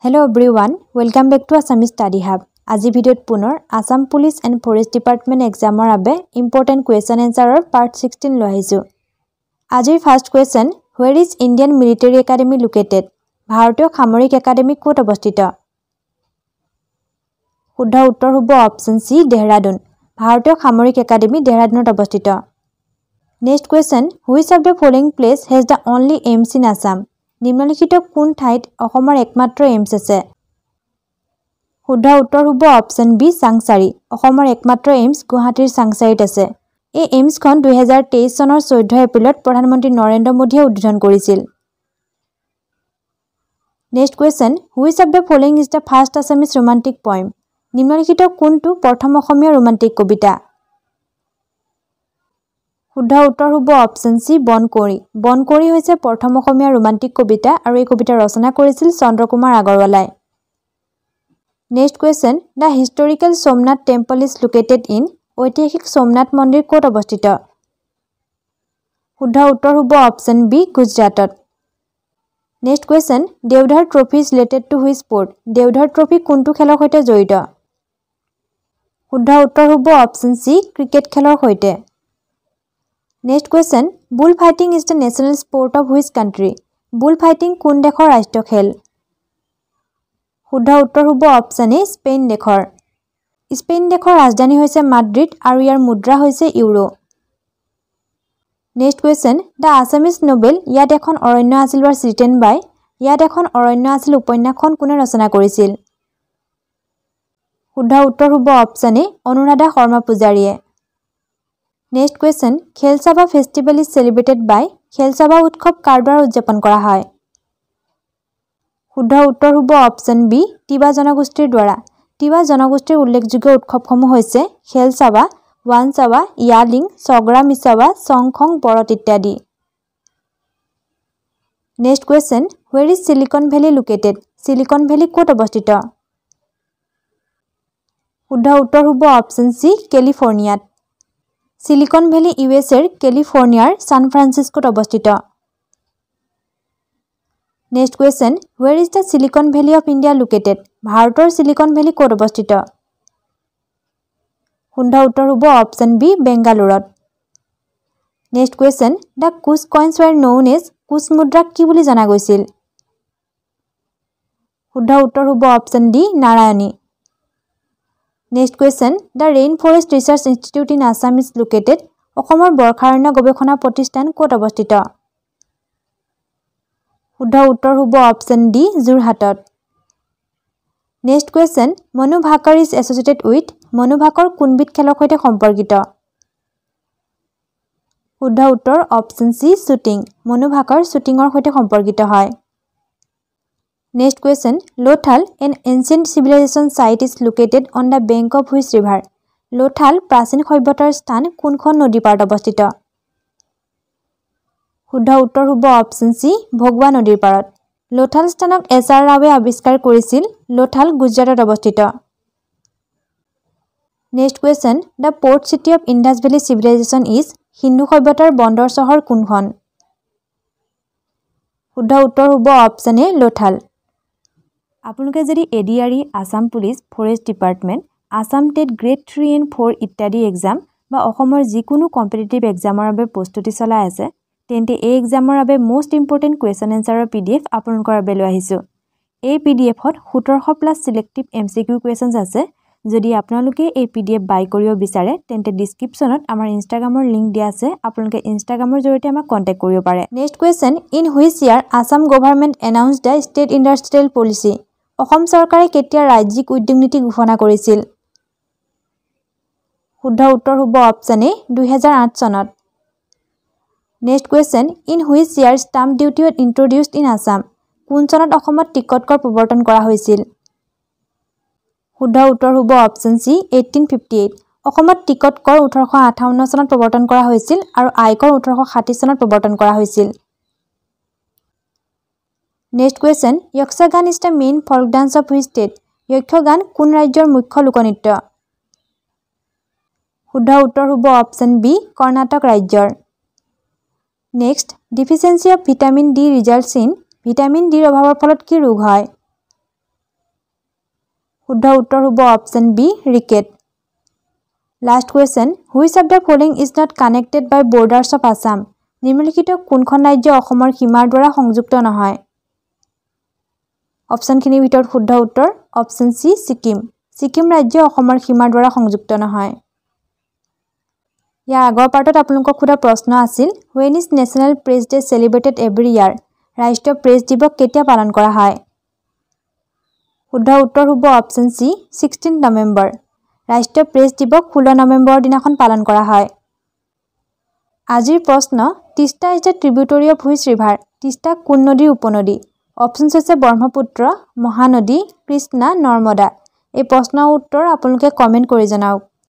Hello everyone, welcome back to Assamese Study Hub. আজি ভিডিঅ'ত পুনৰ Assam police and forest department এক্সামৰ বাবে ইম্পৰ্টেণ্ট কুৱেশ্যন এনসাৰৰ পাৰ্ট 16 লৈ আহিছোঁ। আজিৰ first question, where is Indian Military Academy located? ভাৰতীয় সামৰিক একাডেমী ক'ত অৱস্থিত? শুদ্ধ উত্তৰ হ'ব অপচন সি, দেহৰাদুন। ভাৰতীয় সামৰিক একাডেমী দেহৰাদুনত অৱস্থিত। Next question, which of the following place has the only aims in Assam? নিম্নলিখিত কোন ঠাইত অসমৰ একমাত্ৰ এইমছ আছে? শুদ্ধ উত্তৰ হ'ব অপচন বি, চাংচাৰী। অসমৰ একমাত্ৰ এইমছ গুৱাহাটীৰ চাংচাৰীত আছে। এই এইমছখন 2023 চনৰ 14 এপ্ৰিলত প্ৰধানমন্ত্ৰী নৰেন্দ্ৰ মোদীয়ে উদ্বোধন কৰিছিল। Next question, which of the following is the first Assamese romantic poem? নিম্নলিখিত কোনটো প্ৰথম অসমীয়া ৰোমান্টিক কবিতা? শুদ্ধ উত্তৰ হ'ব অপচন সি, বনকোঁৱৰী। বনকোঁৱৰী হৈছে প্ৰথম অসমীয়া ৰোমান্টিক কবিতা আৰু এই কবিতা ৰচনা কৰিছিল চন্দ্ৰকুমাৰ আগৰৱালাই। Next question, the historical Somnath temple is located in? ঐতিহাসিক সোমনাথ মন্দিৰ ক'ত অৱস্থিত? শুদ্ধ উত্তৰ হ'ব অপচন বি, গুজৰাটত। Next question, Deodhar trophy is related to which sport? Deodhar trophy কোনটো খেলৰ সৈতে জড়িত? শুদ্ধ উত্তৰ হ'ব অপচন সি, ক্ৰিকেট খেলৰ সৈতে। নেক্সট কুৱেশ্যন, বুল fighting is the national sport of which country? বুল ফাইটিং কোন দেশৰ ৰাষ্ট্ৰীয় খেল? শুদ্ধ উত্তৰ হ'ব অপচন এ, স্পেইন দেশৰ। স্পেইন দেশৰ ৰাজধানী হৈছে মাদ্ৰিদ আৰু ইয়াৰ মুদ্ৰা হৈছে euro. Next question, the Assamese Nobel ইয়াত এখন অৰণ্য আছিল ৱাজ ৰিটেন বাই? ইয়াত এখন অৰণ্য আছিল উপন্যাসখন কোনে ৰচনা কৰিছিল? শুদ্ধ উত্তৰ হ'ব অপচন এ, অনুৰাধা শৰ্মা পূজাৰীয়ে। Next question, Khelchaba festival is celebrated by? Khelchaba উৎসৱ কাৰ দ্বাৰা উদযাপন কৰা হয়? শুদ্ধ উত্তৰ হ'ব অপচন বি, তিৱা জনগোষ্ঠীৰ দ্বাৰা। তিৱা জনগোষ্ঠীৰ উল্লেখযোগ্য উৎসৱসমূহ হৈছে খেলচাবা, ৱানচাবা, ইয়ালিং, ছগ্ৰা মিছাবা, চংখং, বৰত ইত্যাদি। Next question, where is Silicon Valley located? Silicon Valley ক'ত অৱস্থিত? শুদ্ধ উত্তৰ হ'ব অপচন সি, কেলিফৰ্ণিয়াত। চিলিকন ভেলী ইউএছএৰ কেলিফৰ্ণিয়াৰ ছান ফ্ৰান্সিস্কোত অৱস্থিত। Next question, where is the Silicon Valley of India located? ভাৰতৰ চিলিকন ভেলী ক'ত অৱস্থিত? শুদ্ধ উত্তৰ হ'ব অপচন বি, বেংগালুৰত। Next question, the Kutch coins were known as? Kutch মুদ্ৰাক কি বুলি জনা গৈছিল? শুদ্ধ উত্তৰ হ'ব option D, Narayani. Next question, the rain forest research institute in Assam is located? অসমৰ বৰ্ষাৰণ্য গৱেষণা প্ৰতিষ্ঠান ক'ত অৱস্থিত? শুদ্ধ উত্তৰ হ'ব অপচন ডি, যোৰহাটত। Next question, Manu Bhaker is associated with? Manu Bhaker কোনবিধ খেলৰ সৈতে সম্পৰ্কিত? শুদ্ধ উত্তৰ option C, shooting. Manu Bhaker শ্বুটিঙৰ সৈতে সম্পৰ্কিত হয়। Next question, Lothal an ancient civilisation site is located on the bank of which river? Lothal প্ৰাচীন সভ্যতাৰ স্থান কোনখন নদীৰ পাৰত অৱস্থিত? শুদ্ধ উত্তৰ হ'ব অপচন সি, ভগৱা নদীৰ পাৰত। লোথাল স্থানক এছ.আৰ. ৰাৱে আৱিষ্কাৰ কৰিছিল। লোথাল গুজৰাটত অৱস্থিত। Next question, the port city of Indus valley civilisation is? Sindhu সভ্যতাৰ বন্দৰ চহৰ কোনখন? শুদ্ধ উত্তৰ হ'ব অপচন এ, লোথাল। আপোনালোকে যদি ADRE, Assam police, forest department, Assam TET grade 3 and 4 ইত্যাদি এক্সাম বা অসমৰ যিকোনো কম্পিটিটিভ এক্সামৰ বাবে প্ৰস্তুতি চলাই আছে, তেন্তে এই এক্সামৰ বাবে মষ্ট ইম্পৰ্টেণ্ট কুৱেশ্যন এনচাৰৰ PDF আপোনালোকৰ বাবে লৈ আহিছোঁ। এই PDFত 1700+ চিলেক্টিভ MCQ কুৱেশ্যনছ আছে। যদি আপোনালোকে এই PDF বাই কৰিব বিচাৰে, তেন্তে ডিছক্ৰিপশ্যনত আমাৰ ইনষ্টাগ্ৰামৰ লিংক দিয়া আছে। আপোনালোকে ইনষ্টাগ্ৰামৰ জৰিয়তে আমাক কণ্টেক্ট কৰিব পাৰে। Next question, in which year Assam government announce the state industrial policy? Assam চৰকাৰে কেতিয়া ৰাজ্যিক উদ্যোগ নীতি ঘোষণা কৰিছিল? শুদ্ধ উত্তৰ হ'ব অপচন এ, 2008 চনত। Next question, in which year stamp duty was introduced in Assam? কোন চনত অসমত টিকট কৰ প্ৰৱৰ্তন কৰা হৈছিল? শুদ্ধ উত্তৰ হ'ব অপচন সি, 1858। অসমত টিকট কৰ 1858 চনত প্ৰৱৰ্তন কৰা হৈছিল আৰু আয়কৰ 1860 চনত প্ৰৱৰ্তন কৰা হৈছিল। Next question, Yakshagana is the main folk dance of which state? Yakshagana কোন ৰাজ্যৰ মুখ্য লোকনৃত্য? শুদ্ধ উত্তৰ হ'ব অপচন বি, কৰ্ণাটক ৰাজ্যৰ। Next, deficiency of vitamin D results in? Vitamin ডিৰ অভাৱৰ ফলত কি ৰোগ হয়? শুদ্ধ উত্তৰ হ'ব option B rickets. Last question, which of the following is not connected by borders of Assam? নিম্নলিখিত কোনখন ৰাজ্য অসমৰ সীমাৰ দ্বাৰা সংযুক্ত নহয়? অপশ্যনখিনিৰ ভিতৰত শুদ্ধ উত্তৰ অপশ্যন চি ছিকিম। ছিকিম ৰাজ্য অসমৰ সীমাৰ দ্বাৰা সংযুক্ত নহয়। ইয়াৰ আগৰ পাৰ্টত আপোনালোকক সোধা প্ৰশ্ন আছিল, when is national press day celebrated every year? ৰাষ্ট্ৰীয় প্ৰেছ দিৱস কেতিয়া পালন কৰা হয়? শুদ্ধ উত্তৰ হ'ব অপশ্যন চি 16 নৱেম্বৰ। ৰাষ্ট্ৰীয় প্ৰেছ দিৱস 16 নৱেম্বৰৰ দিনাখন পালন কৰা হয়। আজিৰ প্ৰশ্ন, Teesta is the tributary of which river? Teesta কোন নদীৰ উপনদী? অপশ্যনছ হৈছে ব্ৰহ্মপুত্ৰ, মহানদী, কৃষ্ণা, নৰ্মদা। এই প্ৰশ্নৰ উত্তৰ আপোনালোকে কমেণ্ট কৰি জনাওক।